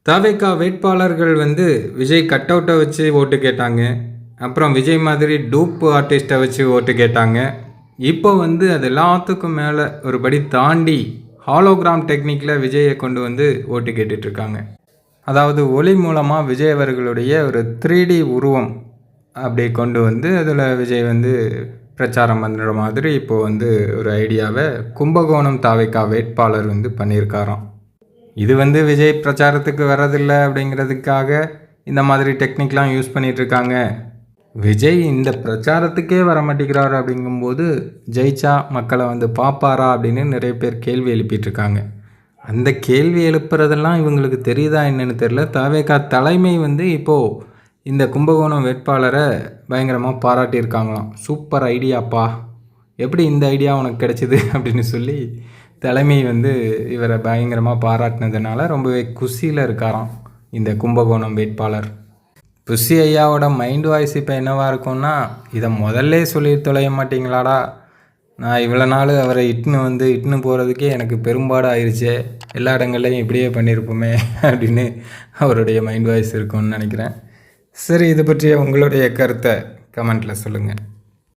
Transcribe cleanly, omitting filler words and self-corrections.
தவேகா வேட்பாளர்கள் வந்து விஜய் கட் அவுட்டை வச்சு ஓட்டு கேட்டாங்க. அப்புறம் விஜய் மாதிரி டூப் ஆர்டிஸ்ட்டை வச்சு ஓட்டு கேட்டாங்க. இப்போ வந்து அது எல்லாத்துக்கும் மேலே ஒரு படி தாண்டி ஹாலோகிராம் டெக்னிக்கில் விஜயை கொண்டு வந்து ஓட்டு கேட்டுட்ருக்காங்க. அதாவது ஒளி மூலமாக விஜய் அவர்களுடைய ஒரு 3D உருவம் அப்படி கொண்டு வந்து அதில் விஜய் வந்து பிரச்சாரம் பண்ணுற மாதிரி இப்போது வந்து ஒரு ஐடியாவை கும்பகோணம் தவேகா வேட்பாளர் வந்து பண்ணியிருக்காராம். இது வந்து விஜய் பிரச்சாரத்துக்கு வர்றதில்லை அப்படிங்கிறதுக்காக இந்த மாதிரி டெக்னிக்லாம் யூஸ் பண்ணிகிட்ருக்காங்க. விஜய் இந்த பிரச்சாரத்துக்கே வர மாட்டேங்கிறாரு அப்படிங்கும்போது ஜெயிச்சா மக்களை வந்து பார்ப்பாரா அப்படின்னு நிறைய பேர் கேள்வி எழுப்பிட்டுருக்காங்க. அந்த கேள்வி எழுப்புறதெல்லாம் இவங்களுக்கு தெரியுதா என்னன்னு தெரில. தவேகா தலைமை வந்து இப்போது இந்த கும்பகோணம் வேட்பாளரை பயங்கரமாக பாராட்டியிருக்காங்களாம். சூப்பர் ஐடியாப்பா, எப்படி இந்த ஐடியா உனக்கு கிடைச்சிது அப்படின்னு சொல்லி தலைமை வந்து இவரை பயங்கரமாக பாராட்டினதுனால ரொம்பவே குஷியில் இருக்காராம் இந்த கும்பகோணம் வேட்பாளர். புஷி ஐயாவோட மைண்ட் வாய்ஸ் இப்போ என்னவாக இருக்கும்னா, இதை முதல்ல சொல்லி தொலைய மாட்டிங்களாடா, நான் இவ்வளோ நாள் அவரை இட்டுன்னு போகிறதுக்கே எனக்கு பெரும்பாடு ஆயிடுச்சே, எல்லா இடங்கள்லையும் இப்படியே பண்ணியிருப்போமே அப்படின்னு அவருடைய மைண்ட் வாய்ஸ் இருக்கும்னு நினைக்கிறேன். சரி, இது பற்றிய உங்களுடைய கருத்தை கமெண்ட்டில் சொல்லுங்கள்.